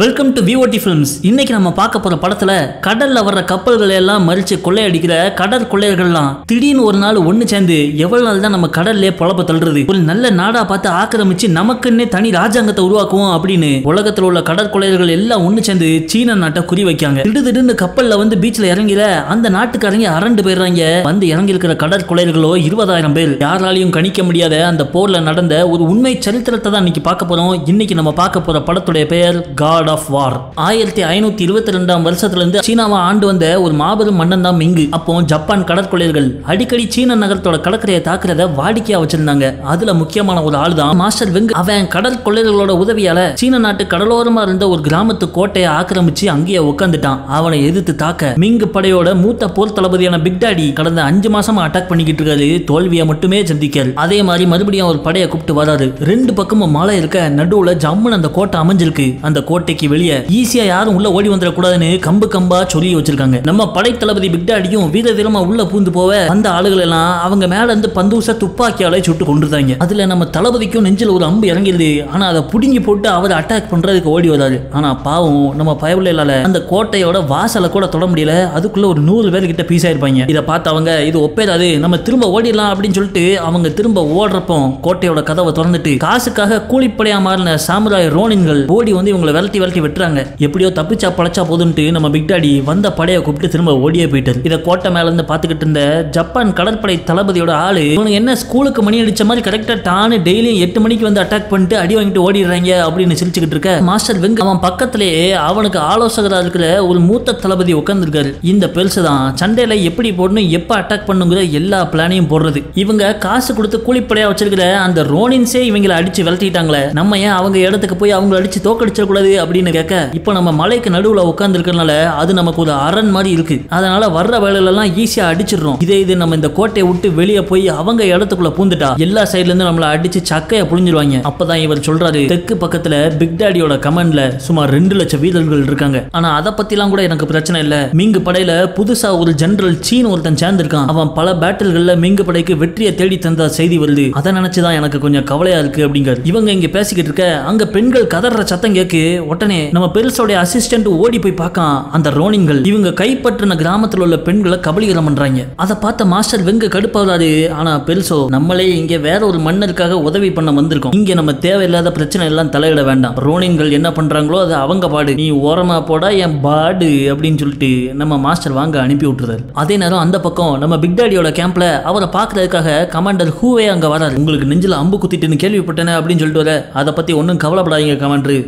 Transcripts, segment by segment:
Welcome to VOT films. இன்னைக்கு நம்ம பார்க்க போற படத்துல கடல்ல வர்ற கப்பல்களை எல்லாம் மறிச்சு கொள்ளையடிக்கிற கடல் கொள்ளையர்கள்லாம் திடீர்னு ஒரு நாள் ஒண்ணு சேர்ந்து எவ்வளவு நாள் தான் நம்ம கடல்லே பொழப்ப தள்ளுறது, ஒரு நல்ல நாடா பார்த்து ஆக்கிரமிச்சு நமக்குன்னே தனி ராஜாங்கத்தை உருவாக்குவோம் அப்படின்னு உலகத்துல உள்ள கடற்கொள்ளையர்கள் எல்லாம் ஒண்ணு சேர்ந்து சீன நாட்டை குறி வைக்காங்க. திடீர்னு கப்பல்ல வந்து பீச்ல இறங்கிற அந்த நாட்டுக்காரங்க அரண்டு போயிடுறாங்க. வந்து இறங்கி இருக்கிற கடற்கொள்ளையர்களோ 20,000 பேர். யாராலையும் கணிக்க முடியாத அந்த போர்ல நடந்த ஒரு உண்மை சரித்திரத்தை தான் இன்னைக்கு பார்க்க போறோம். இன்னைக்கு நம்ம பார்க்க போற படத்துடைய பெயர் காட் ஆஃப் வார். 1522 வருஷத்துல இருந்து சீனாவை ஆண்டு வந்த ஒரு மாபெரும் மன்னன் தான் மிங்கு. அப்போ ஜப்பான் கடற்கொள்ளையர்கள் அடிக்கடி சீன நகரத்தோட கடற்கரையை தாக்குறத வாடிக்கையா வச்சிருந்தாங்க. அதுல முக்கியமான ஒரு ஆள் தான் மாஸ்டர் வெங். அவன் கடற்கொள்ளையர்களோட உதவியால சீன நாட்டு கடலோரமா இருந்த ஒரு கிராமத்து கோட்டையை ஆக்கிரமிச்சு அங்கேயே உட்காந்துட்டான். அவனை எதிர்த்து தாக்க மிங்கு படையோட மூத்த போர் தளபதியான பிக் டாடி கடந்த 5 மாசமா அட்டாக் பண்ணிக்கிட்டு இருக்காரு. தோல்வியை மட்டுமே சந்திக்காரு. அதே மாதிரி மறுபடியும் ஒரு படையை கூப்பிட்டு வராரு. ரெண்டு பக்கமும் மலை இருக்க நடுவுல ஜம்முன்னு அந்த கோட்டை அமைஞ்சிருக்கு. அந்த கோட்டைக்கு வெளியே ஈஸியா யாரும் உள்ள ஓடி வந்துடக்கூடாதுன்னு கம்பு கம்பா சொல்லி வச்சிருக்காங்க. நம்ம படை தளபதி பிக் டாடியும் வீர தீரமா உள்ள பூந்து போவ அந்த ஆளுகள் எல்லாம் அவங்க மேல இருந்து பந்தூச துப்பாக்கியால சுட்டு கொண்டுட்டாங்க. அதுல நம்ம தளபதிக்கும் நெஞ்சில் ஒரு அம்பு இறங்கிடுது. ஆனா அதை புடுங்கி போட்டு அவர் அட்டாக் பண்றதுக்கு ஓடி வராரு. ஆனா பாவம் நம்ம பயவில்லையால அந்த கோட்டையோட வாசலை கூட தொட முடியல. அதுக்குள்ள ஒரு 100 பேர் கிட்ட பீஸ் ஆயிருப்பாங்க. இதை பார்த்து அவங்க இது ஒப்பேராது, நம்ம திரும்ப ஓடிடலாம் அப்படின்னு சொல்லிட்டு அவங்க திரும்ப ஓடுறப்போ கோட்டையோட கதவை திறந்துட்டு காசுக்காக கூலிப்படையா மாறின சாமுராய் ரோனின்கள் ஓடி வந்து இவங்களை விரட்டி வெட்டுறாங்க. எப்படியோ தப்பிச்சா பழச்சா போதுன்ட்டு நம்ம பிக் டாடி வந்த படையை கூப்பிட்டு திரும்ப ஓடியே போயிட்டாரு. இத கோட்டை மேல இருந்து பாத்துக்கிட்டு இருந்த ஜப்பான் கடற்படை தளபதியோட ஆளு இவனுக்கு என்ன ஸ்கூலுக்கு மணி அடிச்ச மாதிரி கரெக்டா டானு டெய்லியும் 8 மணிக்கு வந்து அட்டாக் பண்ணிட்டு அடி வாங்கிட்டு ஓடிடுறாங்க அப்படின்னு சிரிச்சுக்கிட்டு இருக்க மாஸ்டர் வெங் அவன் பக்கத்திலேயே அவனுக்கு ஆலோசகரா இருக்கிற ஒரு மூத்த தளபதி உட்கார்ந்து இருக்காரு. இந்த பெருசு தான் சண்டையில எப்படி போடணும் எப்ப அட்டாக் பண்ணுங்கிற எல்லா பிளானையும் போடுறது. இவங்க காசு கொடுத்து கூலிப்படையா வச்சிருக்கிற அந்த ரோனின்ஸே இவங்களை அடிச்சு விரட்டிட்டாங்களே, நம்ம ஏன் அவங்க இடத்துக்கு போய் அவங்க அடிச்சு தோக்கடிச்சிட கூடாது அப்படின்னு கேட்க, இப்போ நம்ம மலைக்கு நடுவுல உட்கார்ந்து இருக்கறனால அது நமக்கு ஒரு அரண் மாதிரி இருக்கு. அதனால வர்ற வேலையில எல்லாம் ஈஸியா அடிச்சிடுறோம். இது நம்ம இந்த கோட்டையை விட்டு வெளியே போய் அவங்க இடத்துக்குள்ள பூந்துட்டா எல்லா சைடுல இருந்து நம்மள அடிச்சு சக்கைய புழிஞ்சிருவாங்க. அப்பதான் இவர் சொல்றாரு, தெற்கு பக்கத்துல பிக் டாடியோட கமாண்ட்ல சுமார் 2 லட்சம் வீரர்கள் இருக்காங்க. ஆனா அதை பத்திலாம் கூட எனக்கு பிரச்சனை இல்ல. மிங்கு படையில புதுசா ஒரு ஜெனரல் சீன் ஒருத்தன் சேர்ந்திருக்கான். அவன் பல பேட்டில்கள்ல மிங்கு படைக்கு வெற்றியை தேடி தந்த செய்தி வருது. அதை நினைச்சுதான் எனக்கு கொஞ்சம் கவலையா இருக்கு அப்படிங்கிறார். இவங்க இங்க பேசிக்கிட்டு இருக்க அங்க பெண்கள் கதற சத்தம் கேக்கு. உடனே நம்ம பெருசோட அசிஸ்டன்ட் ஓடி போய் பார்க்கான். அந்த ரோனின்கள் இவங்க கைப்பற்றின கிராமத்தில் உள்ள பெண்களை கபலீகரம் பண்றாங்க. அதை பார்த்த மாஸ்டர் வெங்க கடுப்பாகிறாரு. ஆனா பெருசோ, நம்மளே இங்க வேற ஒரு மன்னருக்காக உதவி பண்ண வந்திருக்கோம். இங்க நம்ம தேவையில்லாத பிரச்சனை எல்லாம் தலையிட வேண்டாம். ரோனின்கள் என்ன பண்றாங்களோ அது அவங்க பாடு, நீ ஓரமா போடா என் பாடு அப்படின்னு சொல்லிட்டு நம்ம மாஸ்டர் வாங்க அனுப்பி விட்டுறாரு. அதே நேரம் அந்த பக்கம் நம்ம பிக் டாடியோட கேம்ப்ல அவரை பார்க்கறதுக்காக கமாண்டர் ஹூவே அங்க வராரு. உங்களுக்கு நெஞ்சில அம்பு குத்திட்டுன்னு கேள்விப்பட்டேன் அப்படின்னு சொல்லிட்டு வர, அதை பத்தி ஒன்னும் கவலைப்படாதீங்க கமாண்டர்,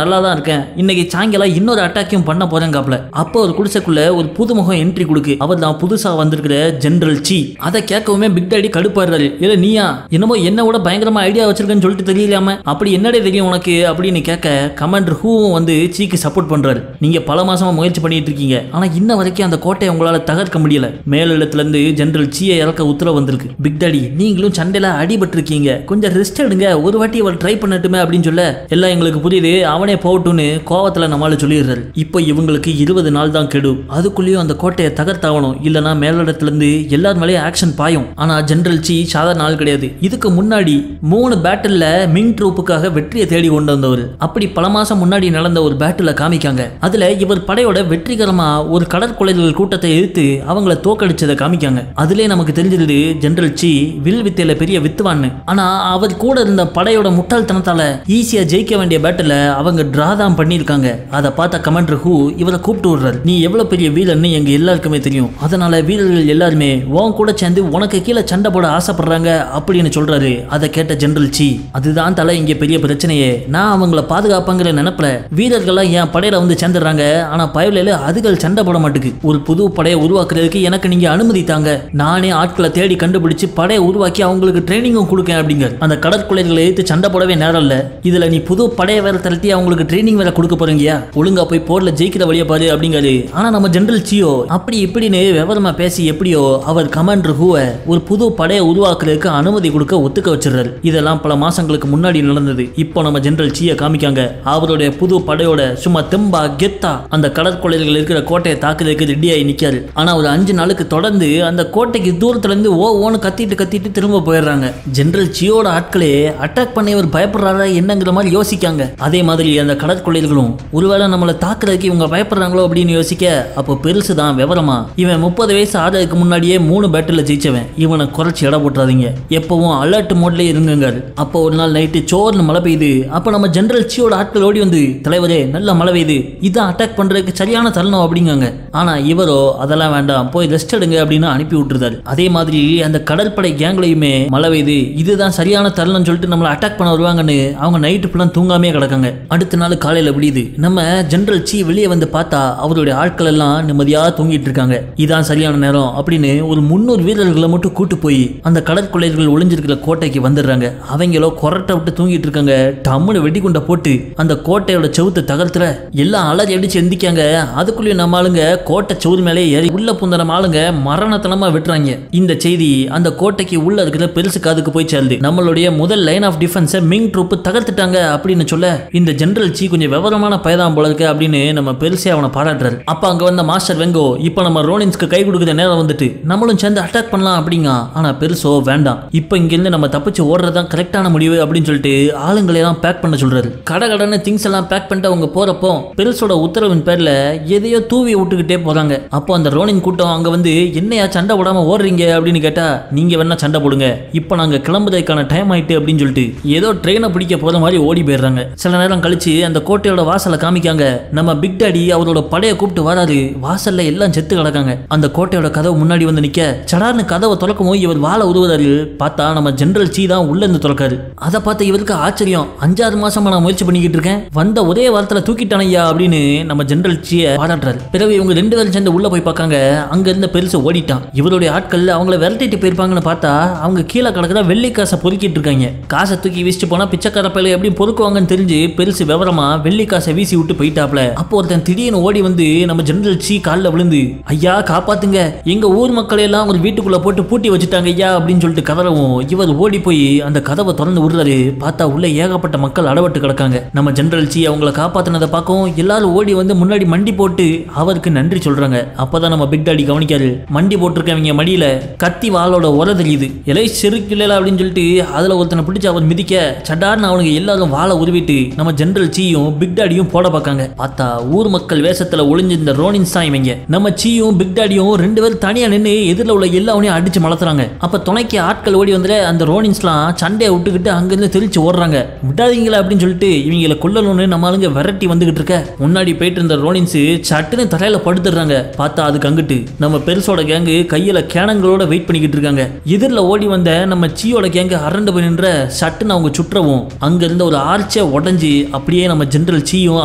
நல்லா தான் இருக்கேன். இன்னைக்கு சாயங்காலம் இன்னொரு அட்டாக்கையும் பண்ண போறேங்காப்ல. அப்போ ஒரு குடிசைக்குள்ள ஒரு புதுமுகம் என்ட்ரி கொடுக்கு. அவர் தான் புதுசா வந்திருக்கிற ஜெனரல் சி. அதை கேட்கவுமே பிக் டாடி கடுப்பாடுறாரு. இல்ல நீயா என்னமோ என்ன விட பயங்கரமா ஐடியா வச்சிருக்கேன்னு சொல்லிட்டு தெரியலாம, அப்படி என்னடே தெரியும் உனக்கு அப்படின்னு கேட்க கமாண்டர் ஹூவும் வந்து சீக்கு சப்போர்ட் பண்றாரு. நீங்க பல மாசமா முயற்சி பண்ணிட்டு இருக்கீங்க, ஆனா இன்ன வரைக்கும் அந்த கோட்டையை உங்களால தகர்க்க முடியல. மேலிடத்துல இருந்து ஜெனரல் சியை இறக்க உத்தரவு வந்திருக்கு. பிக் டாடி நீங்களும் சண்டையில அடிபட்டு இருக்கீங்க, கொஞ்சம் ரெஸ்ட் எடுங்க, ஒரு வாட்டி அவர் ட்ரை பண்ணட்டுமே அப்படின்னு சொல்ல, எல்லாம் எங்களுக்கு புரியுது, அவனே போகட்டும்னு கோவத்துல நம்மளால சொல்லிடுறாரு. இப்போ இவங்களுக்கு 20 நாள் தான் கெடு. அதுக்குள்ளேயும் அந்த கோட்டையை தகர்த்தாகணும், இல்லனா மேலிடத்துல இருந்து எல்லார் மேலேயும் ஆக்ஷன் பாயும். ஆனா ஜெனரல் சி சாதாரண ஆள் கிடையாது. இதுக்கு முன்னாடி 3 பேட்டில்ல மிங் ட்ரூப்புக்காக வெற்றியை தேடி கொண்டு வந்தவர். அப்படி பல மாசம் முன்னாடி நடந்த ஒரு பேட்டில காமிக்காங்க. அதுல இவர் படையோட வெற்றிகரமா ஒரு கடற்கொள்ளையர்கள் கூட்டத்தை எதிர்த்து அவங்கள தோக்கடிச்சதை காமிக்காங்க. அதுலயே நமக்கு தெரிஞ்சது ஜெனரல் சி வில் வித்தையில பெரிய வித்துவான்னு. ஆனா அவர் கூட இருந்த படையோட முட்டாள்தனத்தால ஈஸியா ஜெயிக்க வேண்டிய பேட்டில அவங்க டிரா தான் பண்ணிருக்காங்க. அதை பார்த்த கமாண்டர் ஹூ இவரை கூப்பிட்டு விடுறாரு. நீ எவ்வளவு பெரிய வீரர்னு எங்க எல்லாருக்குமே தெரியும், அதனால வீரர்கள் எல்லாருமே உன் கூட சேர்ந்து உனக்கு கீழே சண்டை போட ஆசைப்படுறாங்க அப்படின்னு சொல்றாரு. அதை கேட்ட ஜெனரல் சி, அதுதான் தலை இங்க பெரிய பிரச்சனையே, நான் அவங்கள பாதுகாப்பாங்கிற நினைப்புல வீரர்கள்லாம் என் படையில வந்து சேர்ந்துடுறாங்க. ஆனா பயவில அதுகள் சண்டை போட மாட்டுக்கு. ஒரு புது படையை உருவாக்குறதுக்கு எனக்கு நீங்க அனுமதி தாங்க, நானே ஆட்களை தேடி கண்டுபிடிச்சு படையை உருவாக்கி அவங்களுக்கு ட்ரைனிங்கும் கொடுக்கேன் அப்படிங்க. அந்த கடற்கொள்ளையர்களை எடுத்து சண்டை போடவே நேரம் இல்ல. இதுல நீ புது படையை வேற தளர்த்தி அவங்களுக்கு ட்ரைனிங் வேற கொடுக்க போறீங்க, ஒழுங்கா போய் போர்ல ஜெயிக்கிற வழியை பாரு அப்படிங்காரு. ஆனா நம்ம ஜெனரல் சியோ அப்படி இப்படின்னு விவரமா பேசி எப்படியோ அவர் கமாண்டர் ஹூவை ஒரு புது படையை உருவாக்குறதுக்கு அனுமதி கொடுக்க ஒத்துக்க வச்சிடறாரு. இதெல்லாம் பல மாசங்களுக்கு முன்னாடி நடந்தது. இப்போ நம்ம ஜெனரல் சியை காமிக்காங்க. அவருடைய புது படையோட சும்மா தெம்பா கெத்தா அந்த கடற்கொள்ளையர்கள் இருக்கிற கோட்டையை தாக்குறதுக்கு ரெடியாகி நிக்காரு. ஆனா ஒரு 5 நாளுக்கு தொடர்ந்து அந்த கோட்டைக்கு தூரத்துல இருந்து ஓன்னு கத்திட்டு திரும்ப போயிடுறாங்க. ஜெனரல் சியோட ஆட்களே அட்டாக் பண்ணி அவர் பயப்படுறாரா என்னங்கிற மாதிரி யோசிக்காங்க. அதே மாதிரி அந்த கடற்கொள்ளையர்களும் ஒருவேளை நம்மளை தாக்குறதுக்கு இவங்க பயப்படுறாங்களோ அப்படின்னு யோசிக்க அப்போ பெருசு தான் விவரமா இவன் 30 வயசு ஆறதுக்கு முன்னாடியே 3 பேட்டில் ஜெயிச்சவன், இவனை குறைச்சி இட போட்டுறாதீங்க, எப்பவும் அலர்ட் மோட்ல இருங்குங்க. அப்போ ஒரு நாள் நைட்டு சோர்னு மழை பெய்யுது. அப்போ நம்ம ஜெனரல் சியோட ஆட்கள் ஓடி வந்து தலைவரே நல்ல மழை பெய்யுது, இதான் அட்டாக் பண்றதுக்கு சரியான தருணம் அப்படிங்காங்க. ஆனா இவரோ அதெல்லாம் வேண்டாம், போய் ரெஸ்ட் எடுங்க அப்படின்னு அனுப்பி விட்டுருந்தாரு. அதே மாதிரி அந்த கடற்படை கேங்லையுமே மழை பெய்யுது, இதுதான் சரியான தருணம் சொல்லிட்டு நம்மளை அட்டாக் பண்ண வருவாங்கன்னு அவங்க நைட்டு ஃபுல்லா தூங்காமே கிடக்காங்க. அடுத்த நாள் காலையில விடியுது. நம்ம ஜெனரல் சி வெளியே வந்து பார்த்தா அவருடைய ஆட்கள் எல்லாம் நிம்மதியா தூங்கிட்டு இருக்காங்க. இதான் சரியான நேரம் அப்படின்னு ஒரு 300 வீரர்களை மட்டும் கூட்டு போய் அந்த கடற்கொள்ளையர்கள் ஒளிஞ்சிருக்கிற கோட்டைக்கு வந்துடுறாங்க. அவங்களோ கொரட்டை விட்டு தூங்கிட்டு இருக்காங்க. டம்முன்னு வெடிகுண்டை போட்டு அந்த கோட்டையோட செவுத்து தகர்த்துல எல்லாம் அலறி அடிச்சு எந்திக்காங்க. அதுக்குள்ளேயும் நம்ம ஆளுங்க கோட்டை செவுறு மேலே ஏறி உள்ள புந்தன ஆளுங்க மரணத்தனமா விட்டுறாங்க. இந்த செய்தி அந்த கோட்டைக்கு உள்ள இருக்கிற பெருசு காதுக்கு போய் சேர்ந்து நம்மளுடைய முதல் லைன் ஆஃப் டிஃபென்ஸை மிங் ட்ரூப் தகர்த்துட்டாங்க அப்படின்னு சொல்ல இந்த ஜெனரல் சி கொஞ்சம் விவரமான பயதான் போல இருக்கு அப்படின்னு நம்ம பெருசே அவனை பாராட்டுறாரு. அப்ப அங்க வந்த மாஸ்டர் வெங்கோ இப்ப நம்ம ரோனின்ஸ்க்கு கை கொடுக்குற நேரம் வந்துட்டு நம்மளும் சேர்ந்து அட்டாக் பண்ணலாம் அப்படிங்க. ஆனா பெருசோ வேண்டாம், இப்ப இங்க இருந்து நம்ம தப்பிச்சு ஓடுறதுதான் கரெக்டான முடிவு அப்படின்னு சொல்லிட்டு ஆளுங்களை எல்லாம் பேக் பண்ண சொல்றாரு. கடகடன்னு திங்ஸ் எல்லாம் பேக் பண்ணிட்டு அவங்க போறப்போ பெருசோட உத்தரவின் பேர்ல எதையோ தூவி விட்டுக்கிட்டே போறாங்க. அப்போ அந்த ரோனின் கூட்டம் அங்க வந்து என்னையா சண்டை போடாம ஓடுறீங்க அப்படின்னு கேட்டா நீங்க வேணா சண்டை போடுங்க, இப்ப நாங்க கிளம்புறதுக்கான டைம் ஆயிட்டு அப்படின்னு சொல்லிட்டு ஏதோ ட்ரெயினை பிடிக்க போற மாதிரி ஓடி போயிடுறாங்க. சில நேரம் கழிச்சு அந்த கோட்டையோட வாசலை காமிக்காங்க. நம்ம பிக் டாடி அவரோட படையை கூப்பிட்டு வராரு. வாசல்ல எல்லாம் செத்து கிடக்காங்க. அந்த கோட்டையோட கதவு முன்னாடி வந்து நிக்க சடார்னு கதவை திறக்கும் போது இவர் வாழ உருவதாரு. பார்த்தா நம்ம ஜெனரல் சி தான் உள்ள இருந்து திறக்காரு. அதை பார்த்து இவருக்கு ஆச்சரியம். 5-6 மாசமா நான் முயற்சி பண்ணிக்கிட்டு இருக்கேன், வந்த ஒரே வாரத்துல தூக்கிட்டான ஐயா அப்படின்னு நம்ம ஜெனரல் சியை பாராட்டுறாரு. பிறகு இவங்க 2 பேரும் சேர்ந்து உள்ள போய் பார்க்காங்க. அங்க இருந்த பெருசு ஓடிட்டான். இவருடைய ஆட்கள் அவங்கள விரட்டிட்டு போயிருப்பாங்கன்னு பார்த்தா அவங்க கீழே கிடக்குற வெள்ளி காசை பொறுக்கிட்டு இருக்காங்க. காசை தூக்கி வீசிட்டு போனா பிச்சைக்கார பையில எப்படி பொறுக்குவாங்கன்னு தெரிஞ்சு பெருசு விவரமா வெள்ளி காசை வீசி விட்டு போயிட்டாப்ல. அப்போ ஒருத்தன் திடீர்னு ஓடி வந்து நம்ம ஜெனரல் சி காலில் விழுந்து ஐயா காப்பாத்துங்க, எங்க ஊர் மக்களை எல்லாம் ஒரு வீட்டுக்குள்ள போட்டு பூட்டி வச்சுட்டாங்க ஐயா அப்படின்னு சொல்லிட்டு கதறவும் இவர் ஓடி போய் அந்த கதவை திறந்து விடுறாரு. பார்த்தா உள்ள ஏகப்பட்ட மக்கள் அடவட்டு கிடக்காங்க. நம்ம ஜெனரல் சி அவங்களை காப்பாத்தினதை பார்க்கவும் எல்லாரும் ஓடி வந்து முன்னாடி மண்டி போட்டு அவருக்கு நன்றி சொல்றாங்க. அப்பதான் நம்ம பிக் டாடி கவனிக்காரு. மண்டி போட்டிருக்கவங்க மடியில கத்தி வாளோட உர தெரியுது. இலை செருக்கில அப்படின்னு சொல்லிட்டு அதுல ஒருத்தனை பிடிச்சு அவர் மிதிக்க சடார்னு அவனுக்கு எல்லாரும் வாழை உருவிட்டு நம்ம ஜெனரல் சியும் பிக் டாடியும் போட பார்க்காங்க. பார்த்தா ஊர் மக்கள் வேஷத்துல ஒளிஞ்சிருந்த ரோனின்ஸ் தான் இவங்க. நம்ம சியும் பிக் டாடியும் 2 பேரும் தனியா நின்று எதிரில் உள்ள எல்லாவனையும் அடிச்சு மலத்துறாங்க. அப்ப துணைக்கு ஆட்கள் ஓடி வந்து அந்த ரோனின்ஸ்லாம் சண்டையை விட்டுக்கிட்டு அங்கிருந்து தெரிச்சு ஓடுறாங்க. விடாதீங்களா அப்படின்னு சொல்லிட்டு இவங்களை கொல்லணும்னு நம்ம ஆளுங்க விரட்டி வந்துகிட்டு இருக்க முன்னாடி போயிட்டு இருந்த ரோனின்ஸ் சட்டுன்னு தரையில படுத்துடுறாங்க. பார்த்தா அதுக்கு அங்கிட்டு நம்ம பெருசோட கேங்கு கையில கேனங்களோட வெயிட் பண்ணிக்கிட்டு இருக்காங்க. எதிரில் ஓடி வந்த நம்ம சியோட கேங்கு அரண்டு போய் நின்ற சட்டுன்னு அவங்க சுற்றவும் அங்க இருந்த ஒரு ஆர்ச்சை உடஞ்சி அப்படியே நம்ம ஜெனரல் சியும்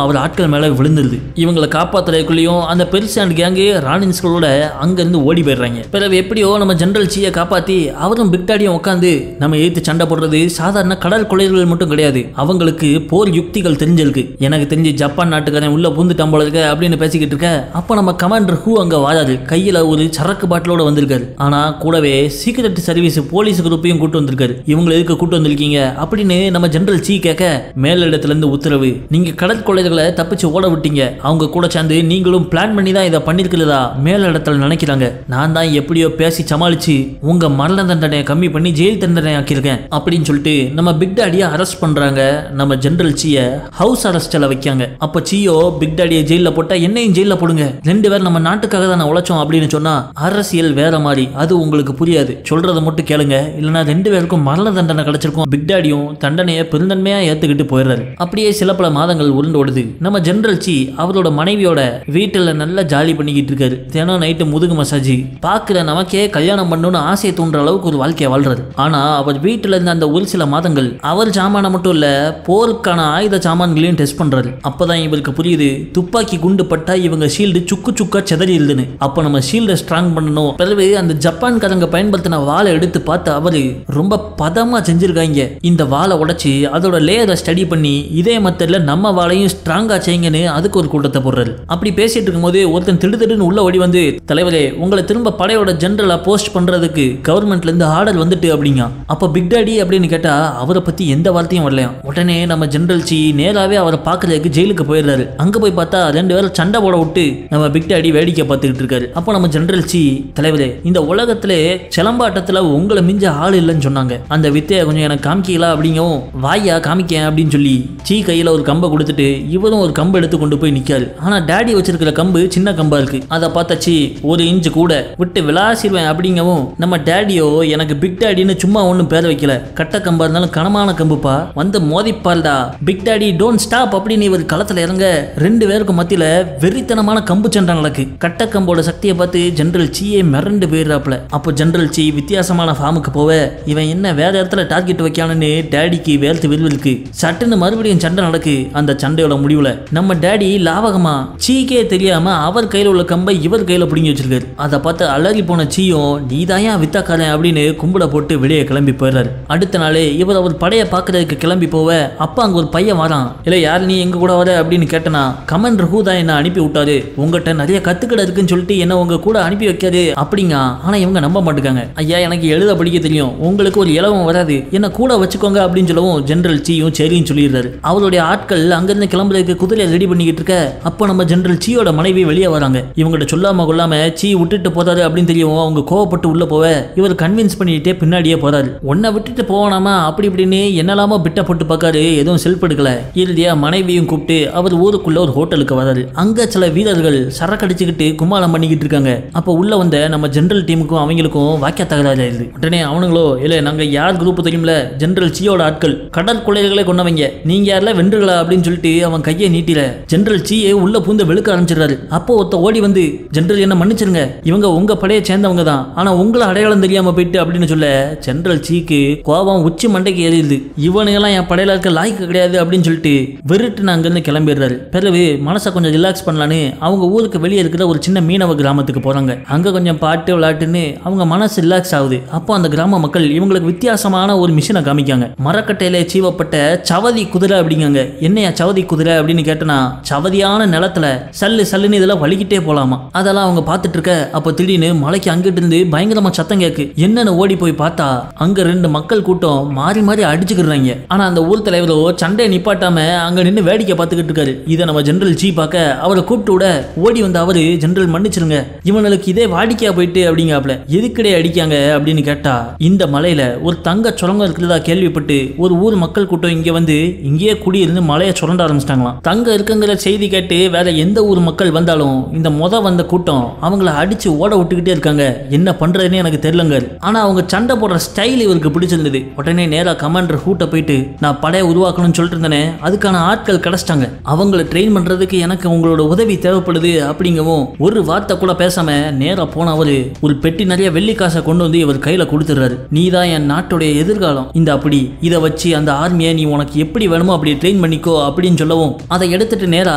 அவர் ஆட்கள் மேல விழுந்துருது. இவங்களை காப்பாத்துறதுக்குள்ளேயும் அந்த பெருசு அண்ட் கேங்கு ராணின்ஸ்களோட அங்க இருந்து ஓடி போயிடுறாங்க. பிறகு எப்படியோ நம்ம ஜெனரல் சியை காப்பாத்தி அவரும் பிக் டாடியும் உட்காந்து நம்ம எதிர்த்து சண்டை போடுறது சாதாரண கடல் கொள்ளையர்கள் மட்டும் கிடையாது, அவங்களுக்கு போர் யுக்திகள் தெரிஞ்சிருக்கு. எனக்கு தெரிஞ்சு ஜப்பான் நாட்டுக்காரன் உள்ள பூந்துட்டான் போல இருக்க அப்படின்னு பேசிக்கிட்டு இருக்க அப்ப நம்ம கமாண்டர் ஹூ அங்க வாராரு. கையில ஒரு சரக்கு பாட்டிலோட வந்திருக்காரு. ஆனா கூடவே சீக்ரெட் சர்வீஸ் போலீஸ் குரூப்பையும் கூட்டு வந்திருக்காரு. இவங்களை எதுக்கு கூட்டு வந்திருக்கீங்க அப்படின்னு நம்ம ஜெனரல் சி கேட்க மேலிடத்துல இருந்து உத்தரவு, நீங்க கடற்கொள்ளையர்களை தப்பிச்சு ஓட விட்டீங்க, அவங்க கூட சேர்ந்து நீங்களும் பிளான் பண்ணி தான் இதை பண்ணிருக்கிறதா மேலிடத்துல நினைக்கிறாங்க. நான் தான் எப்படியோ பேசி சமாளிச்சு உங்க மரண தண்டனையை கம்மி பண்ணி ஜெயில் தண்டனை ஆக்கியிருக்கேன் அப்படின்னு சொல்லிட்டு நம்ம பிக் டாடியை அரெஸ்ட் பண்றாங்க. நம்ம ஜெனரல் சியை ஹவுஸ் அரெஸ்ட்ல வைக்காங்க. அப்ப சியோ பிக் டாடியை ஜெயில போட்டா என்னையும் ஜெயில போடுங்க, 2 பேர் நம்ம நாட்டுக்காக தான் உழைச்சோம் அப்படின்னு சொன்னா அரசியல் வேற மாதிரி, அது உங்களுக்கு புரியாது, சொல்றதை மட்டும் கேளுங்க, இல்லைன்னா 2 பேருக்கும் மரண தண்டனை கிடைச்சிருக்கும். பிக் டாடியும் தண்டனையை பெருந்தன்மையா ஏத்துக்கிட்டு போயிடுறாரு. அப்படியே சில பல மாதங்கள் உருண்டு ஓடுது. நம்ம ஜெனரல் சி அவரோட மனைவியோட வீட்டுல நல்லா ஜாலி பண்ணிக்கிட்டு இருக்காரு. தினம் நைட்டு முதுகு மசாஜ் பாக்குற நமக்கே கல்யாணம் பண்ணணும்னு ஆசையை தூண்டுற அளவுக்கு ஒரு வாழ்க்கையை வாழ்றாரு. ஆனா அவர் வீட்டுல இருந்த அந்த ஒரு சில மாதங்கள் அவர் சாமான மட்டும் இல்ல போருக்கான ஆயுத சாமான்களையும் டெஸ்ட் பண்றாரு. அப்பதான் இவருக்கு புரியுது துப்பாக்கி குண்டு பட்டா இவங்க ஷீல்டு சுக்கு சுக்கா செதறி இருதுன்னு. அப்ப நம்ம ஷீல்டை ஸ்ட்ராங் பண்ணணும். பிறகு அந்த ஜப்பான்காரங்க பயன்படுத்தின வாளை எடுத்து பார்த்து அவரு ரொம்ப பதமா செஞ்சிருக்காங்க. இந்த வாளை உடைச்சு அதோட லேயரை ஸ்டடி பண்ணி இதே மெத்தட்ல நம்ம வாளையும் ஸ்ட்ராங்கா செய்யுங்கன்னு அதுக்கு ஒரு கூட்டத்தை போடுறாரு. அப்படி பேசிட்டு இருக்கும்போது ஒருத்தன் திடுதிடுன்னு உள்ள ஓடி வந்து, தலைவரே உங்களை திரும்ப படையோட ஜெனரலா போஸ்ட் பண்றதுக்கு கவர்மெண்ட்ல இருந்து ஆர்டர் வந்துட்டு அப்படிங்க. அப்ப பிக் டாடி அப்படின்னு கேட்டா அவரை பத்தி எந்த வார்த்தையும் வரலையா. உடனே நம்ம ஜெனரல் சி நேராவே அவரை பாக்குறதுக்கு ஜெயிலுக்கு போயிடுறாரு. அங்க போய் பார்த்தா 2 பேரும் சண்டை போட விட்டு நம்ம பிக் டாடி வேடிக்கை பார்த்துக்கிட்டு இருக்காரு. அப்போ நம்ம ஜெனரல் சி, தலைவரே இந்த உலகத்திலே சிலம்பாட்டத்துல உங்களை மிஞ்ச ஆள் இல்லைன்னு சொன்னாங்க, அந்த வித்தையை கொஞ்சம் எனக்கு காமிக்கலாம் அப்படிங்கவும் வாயா காமிக்க அப்படின்னு சொல்லி சி கையில ஒரு கம்பை கொடுத்துட்டு இவரும் ஒரு கம்பை எடுத்து கொண்டு போய் நிக்காரு. ஆனா டாடி வச்சிருக்கிற கம்பு சின்ன கம்பா இருக்கு. அதை பார்த்தாச்சு 1 இன்ச்சு கூட விட்டு விளாசிடுவேன் அப்படிங்கவும் நம்ம டாடியோ எனக்கு பிக் டாடின்னு சும்மா ஒன்னும் பேர வைக்கல, கட்ட கம்பா இருந்தாலும் கனமான கம்புப்பா, வந்து மோதிப்பால்டா பிக் டாடி டோன்ட் ஸ்டாப் அப்படின்னு இவர் களத்துல இறங்க 2 பேருக்கும் மத்தியில வெறித்தனமான கம்பு சண்டை நடக்கு. கட்ட கம்போட சக்தியை பார்த்து ஜெனரல் சீயே மிரண்டு போயிடுறாப்ல. அப்போ ஜெனரல் சீ வித்தியாசமான ஃபார்முக்கு போவ இவன் என்ன வேற இடத்துல டார்கெட் வைக்கானு டாடிக்கு வேர்த்து விறுவிறுக்கு. சட்டுன்னு மறுபடியும் சண்டை நடக்கு. அந்த சண்டையோட முடிவுல நம்ம டாடி லாவகமா சீக்கே தெரியாம அவர் கையில உள்ள கம்பை இவர் கையில பிடிங்கி வச்சிருக்காரு. அதை பார்த்து அலறி போன சீயும் நீதாயா வித்தாக்காரன் அப்படின்னு கும்பிட போட்டு வெளியே கிளம்பி போயிடுறாரு. அடுத்த நாளே இவர் அவர் படைய பாக்குறதுக்கு கிளம்பி போவ அப்ப அங்க ஒரு பையன் வரான். இல்ல யார் நீ எங்க கூட வர அப்படின்னு கேட்டனா, கமாண்டர் ஹூ தான் என்ன அனுப்பி விட்டாரு, உங்ககிட்ட நிறைய கத்துக்கடை இருக்குன்னு சொல்லிட்டு என்ன உங்க கூட அனுப்பி வைக்காது அப்படிங்க. ஆனா இவங்க நம்ப மாட்டுக்காங்க. ஐயா எனக்கு எழுத படிக்க தெரியும், உங்களுக்கு ஒரு இலவம் வராது, என்ன கூட வச்சுக்கோங்க அப்படின்னு சொல்லவும் ஜெனரல் சீயும் சரின்னு சொல்லிடுறாரு. அவருடைய ஆட்கள் அங்கிருந்து கிளம்புறதுக்கு குதிரையை ரெடி பண்ணிக்கிட்டு இருக்க அப்ப நம்ம ஜெனரல் சீயோட மனைவி வெளியே வராங்க. இவங்ககிட்ட சொல்லாம கொள்ளாம சீ விட்டுட்டு போறாரு அப்படின்னு தெரியும். அவங்க கோவப்பட்டு உள்ள போவ இவர் கன்வின்ஸ் பண்ணிட்டே பின்னாடியே போறாரு. ஒன்ன விட்டுட்டு போவானாமா அப்படி இப்படின்னு என்னெல்லாமோ பிட்ட போட்டு பார்க்காரு, எதுவும் செல்ஃப் எடுக்கல. இறுதியா மனைவியும் கூப்பிட்டு அவர் ஊருக்குள்ள ஒரு ஹோட்டலுக்கு வராரு. அங்க சில வீரர்கள் சரக்கடிச்சுக்கிட்டு கும்மாளம் பண்ணிக்கிட்டு இருக்காங்க. அப்ப உள்ள வந்த நம்ம ஜெனரல் டீமுக்கும் அவங்களுக்கும் வாக்கிய தகராறு ஆயிருது. உடனே அவனுங்களோ இல்ல நாங்க யார் குரூப் தெரியும்ல, ஜெனரல் சீயோட ஆட்கள், கடற்கொள்ளையர்களே கொண்டவங்க, நீங்க யாரில் வென்றுகளா அப்படின்னு சொல்லிட்டு அவன் கையை நீட்டில ஜெனரல் சீயே உள்ள பூந்து வெளுக்க ஆரம்பிச்சிடறாரு. அப்போ ஒருத்த ஓடி வந்து ஜெனரல் என்ன மன்னிச்சிருங்க, இவங்க உங்க படையை சேர்ந்தவங்க தான், ஆனா உங்களை அடையாளம் தெரியாம போயிட்டு அப்படின்னு சொல்ல ஜெனரல் சீக்கு கோபம் உச்சி மண்டைக்கு ஏறிடுது. இவனுங்கெல்லாம் என் படையில இருக்க லாய்க்கு கிடையாது அப்படின்னு சொல்லிட்டு வெறுட்டு அங்கிருந்து கிளம்பிடுறாரு. பிறகு மனசை கொஞ்சம் ரிலாக்ஸ் பண்ணலான்னு அவங்க ஊருக்கு வெளியே இருக்கிற ஒரு சின்ன மீனவ கிராமத்துக்கு போறாங்க. அங்க கொஞ்சம் பாட்டு விளையாட்டுன்னு அவங்க மனசு ரிலாக்ஸ் ஆகுது. அப்போ அந்த கிராம மக்கள் இவங்களுக்கு வித்தியாசமான ஒரு மிஷினை காமிக்காங்க. மரக்கட்டையில சீவப்பட்ட சவதி குதிரை அப்படிங்காங்க. என்னையா சவதி குதிரை அப்படின்னு கேட்டனா, சவதியான நிலத்துல சல்லு சல்லுன்னு இதெல்லாம் வலிக்கிட்டே போலாமா. அதெல்லாம் அவங்க பார்த்துட்டு இருக்க அப்போ திடீர்னு மலைக்கு அங்கிட்டு இருந்து பயங்கரமா சத்தம் கேக்கு. என்னன்னு ஓடி போய் பார்த்தா அங்க 2 மக்கள் கூட்டம் மாறி மாறி அடிச்சுக்கிறாங்க. ஆனா அந்த ஊர் தலைவரோ சண்டையை நிப்பாட்டாம அங்க நின்று வேடிக்கை பார்த்துக்கிட்டு இருக்காரு. இதை நம்ம ஜெனரல் சீ பார்க்க அவரை கூப்பிட்டு விட ஓடி வந்த அவரு ஜெனரல் மன்னிச்சிருங்க, இவனுக்கு இதே வாடிக்கையா போயிட்டு அப்படிங்காப்ல. எதுக்கடே அடிக்காங்க அப்படின்னு கேட்டா, இந்த மலையில ஒரு தங்க சுரங்கம் இருக்கிறதா கேள்விப்பட்டு ஒரு ஊர் மக்கள் கூட்டம் இங்க வந்து இங்கேயே குடியிருந்து மலையை சுரண்ட ஆரம்பிச்சிட்டாங்களாம். தங்க இருக்குங்கிற செய்தி கேட்டு வேற எந்த ஊர் மக்கள் வந்தாலும் இந்த வந்த கூட்டம் அவங்கள அடிச்சு ஓட விட்டுக்கிட்டே இருக்காங்க. என்ன பண்றதுன்னு எனக்கு தெரியலங்க. ஆனா அவங்க சண்டை போடுற ஸ்டைல் இவருக்கு பிடிச்சிருந்தது. உடனே நேரா கமாண்டர் ஹூட்ட போயிட்டு நான் படையை உருவாக்கணும்னு சொல்லிட்டு இருந்தேனே, அதுக்கான ஆட்கள் கிடைச்சிட்டாங்க, அவங்கள ட்ரெயின் பண்றதுக்கு எனக்கு உங்களோட உதவி தேவைப்படுது அப்படிங்கவும் ஒரு வார்த்தை கூட பேசாம நேரா போன அவரு ஒரு பெட்டி நிறைய வெள்ளி காசை கொண்டு வந்து இவர் கையில கொடுத்துறாரு. நீதான் என் நாட்டுடைய எதிர்காலம், இந்த அப்படி இதை வச்சு அந்த ஆர்மியை நீ உனக்கு எப்படி வேணுமோ அப்படி ட்ரெயின் பண்ணிக்கோ அப்படின்னு சொல்லவும் அதை எடுத்துட்டு நேரா